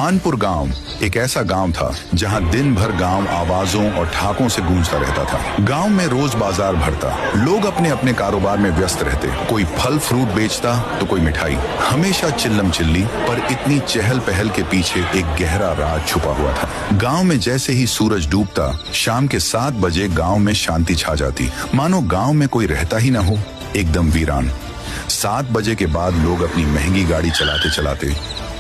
भानपुर गांव एक ऐसा गांव था जहां दिन भर गांव आवाजों और ठाकों से गूंजता रहता था। गांव में रोज बाजार भरता, लोग अपने अपने कारोबार में व्यस्त रहते। कोई फल फ्रूट बेचता तो कोई मिठाई। हमेशा चिल्लम चिल्ली, पर इतनी चहल पहल के पीछे एक गहरा राज छुपा हुआ था। गांव में जैसे ही सूरज डूबता, शाम के 7 बजे गांव में शांति छा जाती, मानो गांव में कोई रहता ही न हो, एकदम वीरान। 7 बजे के बाद लोग अपनी महंगी गाड़ी चलाते चलाते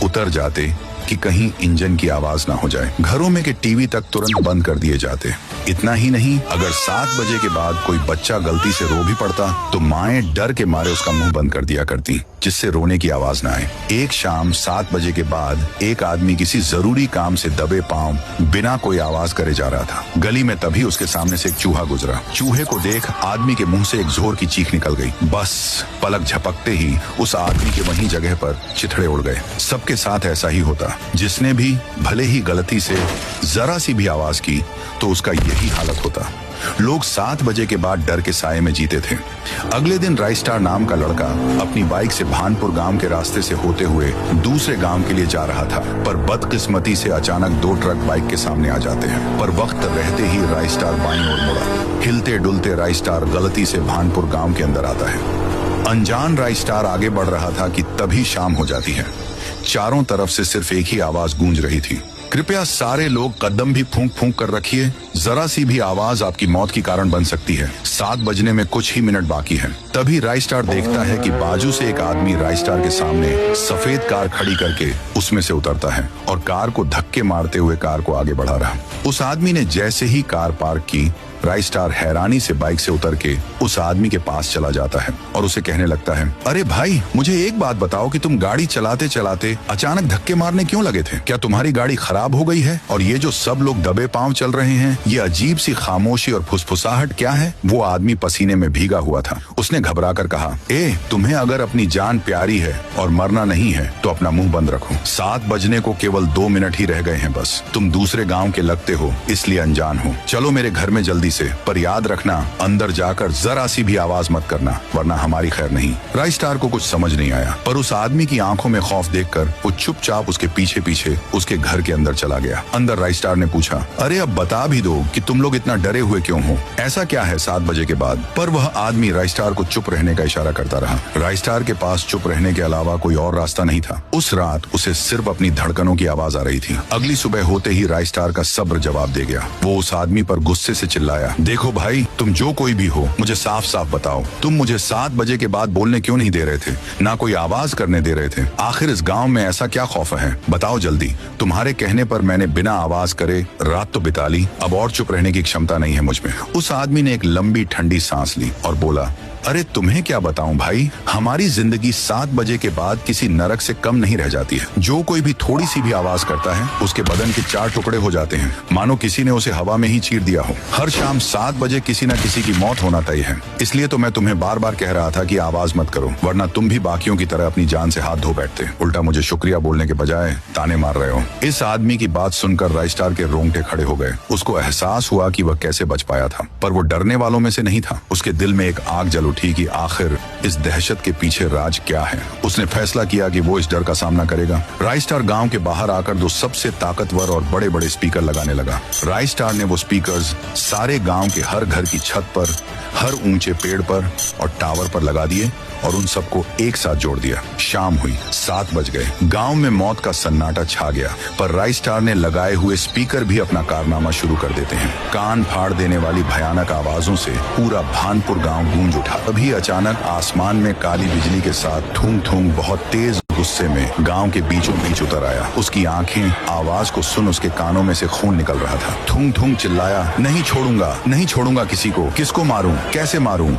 उतर जाते कि कहीं इंजन की आवाज ना हो जाए। घरों में के टीवी तक तुरंत बंद कर दिए जाते। इतना ही नहीं, अगर 7 बजे के बाद कोई बच्चा गलती से रो भी पड़ता तो माएं डर के मारे उसका मुंह बंद कर दिया करती, जिससे रोने की आवाज ना आए। एक शाम 7 बजे के बाद एक आदमी किसी जरूरी काम से दबे पांव बिना कोई आवाज करे जा रहा था। गली में तभी उसके सामने से एक चूहा गुजरा। चूहे को देख आदमी के मुंह से एक जोर की चीख निकल गई। बस पलक झपकते ही उस आदमी के वहीं जगह पर चिथड़े उड़ गए। सबके साथ ऐसा ही होता। जिसने भी भले ही गलती से जरा सी भी आवाज की तो उसका यही हालत होता। लोग 7 बजे के बाद डर के साये में जीते थे। अगले दिन राइस्टार नाम का लड़का अपनी बाइक से भानपुर गांव के रास्ते से होते हुए दूसरे गांव के लिए जा रहा था, पर बदकिस्मती से अचानक 2 ट्रक बाइक के सामने आ जाते हैं। पर वक्त रहते ही राइस्टार बाईं ओर मुड़ा। हिलते डुलते राइस्टार गलती से भानपुर गांव के अंदर आता है। अनजान राइस्टार आगे बढ़ रहा था कि तभी शाम हो जाती है। चारों तरफ से सिर्फ एक ही आवाज गूंज रही थी, कृपया सारे लोग कदम भी फूंक फूंक कर रखिए, जरा सी भी आवाज आपकी मौत की कारण बन सकती है। 7 बजने में कुछ ही मिनट बाकी है। तभी राइस्टार देखता है कि बाजू से एक आदमी राइस्टार के सामने सफेद कार खड़ी करके उसमें से उतरता है और कार को धक्के मारते हुए कार को आगे बढ़ा रहा। उस आदमी ने जैसे ही कार पार्क की, राइस्टार हैरानी से बाइक से उतर के उस आदमी के पास चला जाता है और उसे कहने लगता है, अरे भाई, मुझे एक बात बताओ कि तुम गाड़ी चलाते चलाते अचानक धक्के मारने क्यों लगे थे? क्या तुम्हारी गाड़ी खराब हो गई है? और ये जो सब लोग दबे पांव चल रहे हैं, ये अजीब सी खामोशी और फुसफुसाहट क्या है? वो आदमी पसीने में भीगा हुआ था। उसने घबरा कर कहा, तुम्हें अगर अपनी जान प्यारी है और मरना नहीं है तो अपना मुंह बंद रखो। 7 बजने को केवल 2 मिनट ही रह गए हैं बस। तुम दूसरे गाँव के लगते हो, इसलिए अनजान हो। चलो मेरे घर में जल्दी से, पर याद रखना अंदर जाकर जरा सी भी आवाज मत करना, वरना हमारी खैर नहीं। राइस्टार को कुछ समझ नहीं आया, पर उस आदमी की आंखों में खौफ देखकर वो चुपचाप उसके पीछे पीछे उसके घर के अंदर चला गया। अंदर राइस्टार ने पूछा, अरे अब बता भी दो कि तुम लोग इतना डरे हुए क्यों हो? ऐसा क्या है 7 बजे के बाद? पर वह आदमी राइस्टार को चुप रहने का इशारा करता रहा। राइस्टार के पास चुप रहने के अलावा कोई और रास्ता नहीं था। उस रात उसे सिर्फ अपनी धड़कनों की आवाज आ रही थी। अगली सुबह होते ही राइस्टार का सब्र जवाब दे गया। वो उस आदमी पर गुस्से से चिल्लाया, देखो भाई, तुम जो कोई भी हो, मुझे साफ साफ बताओ, तुम मुझे 7 बजे के बाद बोलने क्यों नहीं दे रहे थे, ना कोई आवाज करने दे रहे थे? आखिर इस गांव में ऐसा क्या खौफ है? बताओ जल्दी। तुम्हारे कहने पर मैंने बिना आवाज करे रात तो बिता ली, अब और चुप रहने की क्षमता नहीं है मुझ में। उस आदमी ने एक लंबी ठंडी सांस ली और बोला, अरे तुम्हें क्या बताऊं भाई, हमारी जिंदगी 7 बजे के बाद किसी नरक से कम नहीं रह जाती है। जो कोई भी थोड़ी सी भी आवाज करता है, उसके बदन के 4 टुकड़े हो जाते हैं, मानो किसी ने उसे हवा में ही चीर दिया हो। हर शाम 7 बजे किसी न किसी की मौत होना तय है। इसलिए तो मैं तुम्हें बार बार कह रहा था कि आवाज मत करो, वरना तुम भी बाकियों की तरह अपनी जान से हाथ धो बैठते। उल्टा मुझे शुक्रिया बोलने के बजाय ताने मार रहे हो। इस आदमी की बात सुनकर राइस्टार के रोंगटे खड़े हो गए। उसको एहसास हुआ कि वह कैसे बच पाया था, पर वो डरने वालों में से नहीं था। उसके दिल में एक आग जल उठी कि आखिर इस दहशत के पीछे राज क्या है। उसने फैसला किया कि वो इस डर का सामना करेगा। राइस्टार गांव के बाहर आकर 2 सबसे ताकतवर और बड़े बड़े स्पीकर लगाने लगा। राइस्टार ने वो स्पीकर्स सारे गांव के हर घर की छत पर, हर ऊंचे पेड़ पर और टावर पर लगा दिए और उन सबको एक साथ जोड़ दिया। शाम हुई, 7 बज गए। गांव में मौत का सन्नाटा छा गया, पर राइस्टार ने लगाए हुए स्पीकर भी अपना कारनामा शुरू कर देते हैं। कान फाड़ देने वाली भयानक आवाजों से पूरा भानपुर गांव गूंज उठा। अभी अचानक आसमान में काली बिजली के साथ थूम थूम बहुत तेज गुस्से में गांव के बीचों बीच उतर आया। उसकी आंखें आवाज को सुन उसके कानों में से खून निकल रहा था। थूम थूम चिल्लाया, नहीं छोड़ूंगा, नहीं छोड़ूंगा किसी को। किसको मारूं, कैसे मारूं?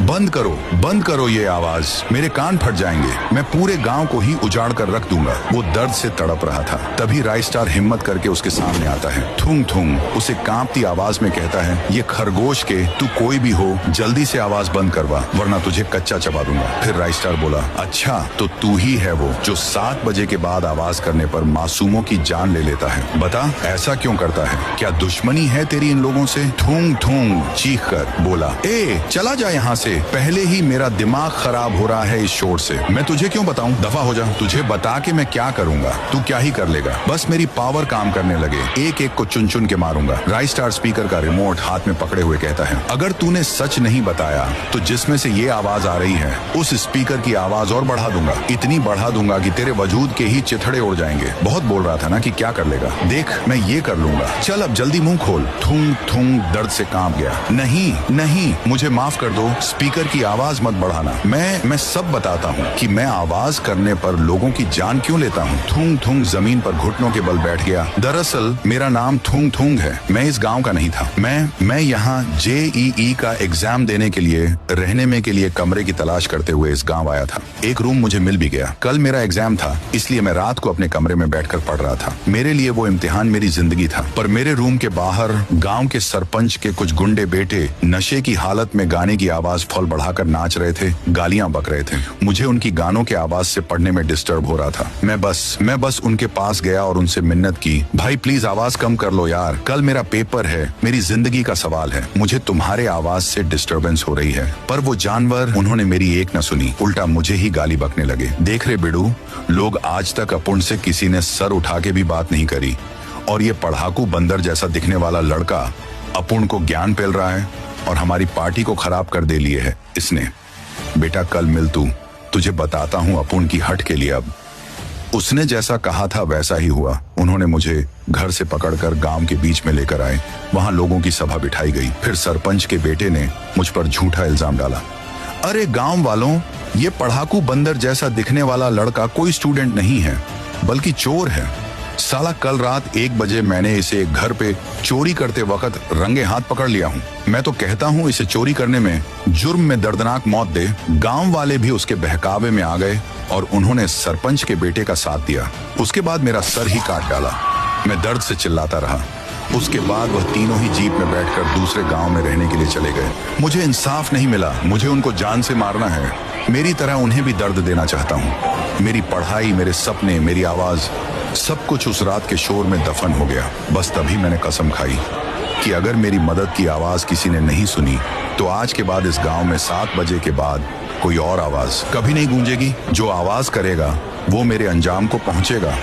बंद करो ये आवाज, मेरे कान फट जाएंगे, मैं पूरे गांव को ही उजाड़ कर रख दूंगा। वो दर्द से तड़प रहा था। तभी राइस्टार हिम्मत करके उसके सामने आता है। थूम थूम उसे कांपती आवाज में कहता है, ये खरगोश के तू कोई भी हो, जल्दी से आवाज बंद करवा, वरना तुझे कच्चा चबा दूंगा। फिर राइस्टार बोला, अच्छा तो तू ही वही है वो जो 7 बजे के बाद आवाज करने पर मासूमों की जान ले लेता है। बता ऐसा क्यों करता है? क्या दुश्मनी है तेरी इन लोगों से? थूंग थूंग चीख कर बोला, ए चला जा यहाँ से, पहले ही मेरा दिमाग खराब हो रहा है इस शोर से। मैं तुझे क्यों बताऊं, दफा हो जा। तुझे बता के मैं क्या करूंगा, तू क्या ही कर लेगा। बस मेरी पावर काम करने लगे, एक एक को चुन चुन के मारूंगा। राइस्टार स्पीकर का रिमोट हाथ में पकड़े हुए कहता है, अगर तूने सच नहीं बताया तो जिसमें से ये आवाज आ रही है उस स्पीकर की आवाज और बढ़ा दूंगा, इतनी बढ़ा दूंगा कि तेरे वजूद के ही चिथड़े उड़ जाएंगे। बहुत बोल रहा था ना कि क्या कर लेगा, देख मैं ये कर लूंगा, चल अब जल्दी मुंह खोल। थूंग थूंग दर्द से कांप गया। नहीं नहीं मुझे माफ कर दो, स्पीकर की आवाज मत बढ़ाना। मैं सब बताता हूँ कि मैं आवाज करने पर लोगों की जान क्यों लेता हूँ। थूंग थूंग जमीन पर घुटनों के बल बैठ गया। दरअसल मेरा नाम थूंग थूंग है, मैं इस गांव का नहीं था। मैं यहाँ JEE का एग्जाम देने के लिए रहने में के लिए कमरे की तलाश करते हुए इस गांव आया था। एक रूम मुझे मिल भी गया। कल मेरा एग्जाम था, इसलिए मैं रात को अपने कमरे में बैठकर पढ़ रहा था। मेरे लिए वो इम्तिहान मेरी जिंदगी था। पर मेरे रूम के बाहर गांव के सरपंच के कुछ गुंडे बेटे नशे की हालत में गाने की आवाज फौल बढ़ाकर नाच रहे थे, गालियां बक रहे थे। मुझे उनकी गानों के आवाज से पढ़ने में डिस्टर्ब हो रहा था। मैं बस उनके पास गया और उनसे मिन्नत की, भाई प्लीज आवाज कम कर लो यार, कल मेरा पेपर है, मेरी जिंदगी का सवाल है, मुझे तुम्हारे आवाज से डिस्टर्बेंस हो रही है। पर वो जानवर, उन्होंने मेरी एक न सुनी, उल्टा मुझे ही गाली बकने लगे। देख रहे बिडू, लोग आज तक अपुन से किसी ने सर उठा के भी बात नहीं करी, और ये पढ़ाकू बंदर जैसा दिखने वाला लड़का अपुन को ज्ञान पेल रहा है और हमारी पार्टी को खराब कर दे लिए है इसने। बेटा कल मिल तू, तुझे बताता हूँ अपुन की हट के लिए। अब उसने जैसा कहा था वैसा ही हुआ। उन्होंने मुझे घर से पकड़कर गांव के बीच में लेकर आए। वहां लोगों की सभा बिठाई गई। फिर सरपंच के बेटे ने मुझ पर झूठा इल्जाम डाला। अरे गांव वालों, ये पढ़ाकू बंदर जैसा दिखने वाला लड़का कोई स्टूडेंट नहीं है, बल्कि चोर है। साला कल रात 1 बजे मैंने इसे घर पे चोरी करते वक्त रंगे हाथ पकड़ लिया हूँ। मैं तो कहता हूँ इसे चोरी करने में, जुर्म में दर्दनाक मौत दे। गांव वाले भी उसके बहकावे में आ गए और उन्होंने सरपंच के बेटे का साथ दिया। उसके बाद मेरा सर ही काट डाला। मैं दर्द से चिल्लाता रहा। उसके बाद वह तीनों ही जीप में बैठकर दूसरे गांव में रहने के लिए चले गए। मुझे इंसाफ नहीं मिला, मुझे उनको जान से मारना है। मेरी तरह उन्हें भी दर्द देना चाहता हूँ। मेरी पढ़ाई, मेरे सपने, मेरी आवाज, सब कुछ उस रात के शोर में दफन हो गया। बस तभी मैंने कसम खाई कि अगर मेरी मदद की आवाज किसी ने नहीं सुनी तो आज के बाद इस गांव में 7 बजे के बाद कोई और आवाज कभी नहीं गूंजेगी। जो आवाज करेगा वो मेरे अंजाम को पहुंचेगा।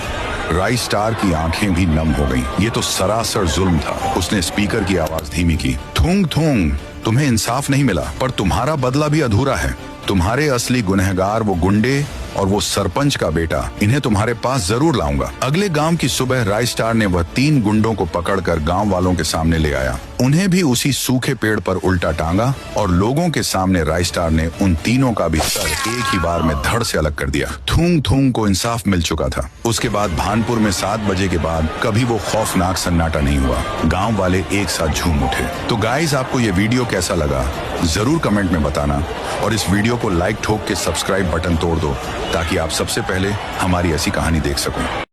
राइस्टार की आंखें भी नम हो गईं। ये तो सरासर जुल्म था। उसने स्पीकर की आवाज धीमी की। थूंग थूंग, तुम्हें इंसाफ नहीं मिला, पर तुम्हारा बदला भी अधूरा है। तुम्हारे असली गुनहगार वो गुंडे और वो सरपंच का बेटा, इन्हें तुम्हारे पास जरूर लाऊंगा। अगले गांव की सुबह राइस्टार ने वह 3 गुंडों को पकड़कर गांव वालों के सामने ले आया। उन्हें भी उसी सूखे पेड़ पर उल्टा टांगा और लोगों के सामने राइस्टार ने उन तीनों का भी सर एक ही बार में धड़ से अलग कर दिया। थूंग थूंग को इंसाफ मिल चुका था। उसके बाद भानपुर में 7 बजे के बाद कभी वो खौफनाक सन्नाटा नहीं हुआ। गांव वाले एक साथ झूम उठे। तो गाइस, आपको ये वीडियो कैसा लगा जरूर कमेंट में बताना, और इस वीडियो को लाइक ठोक के सब्सक्राइब बटन तोड़ दो ताकि आप सबसे पहले हमारी ऐसी कहानी देख सको।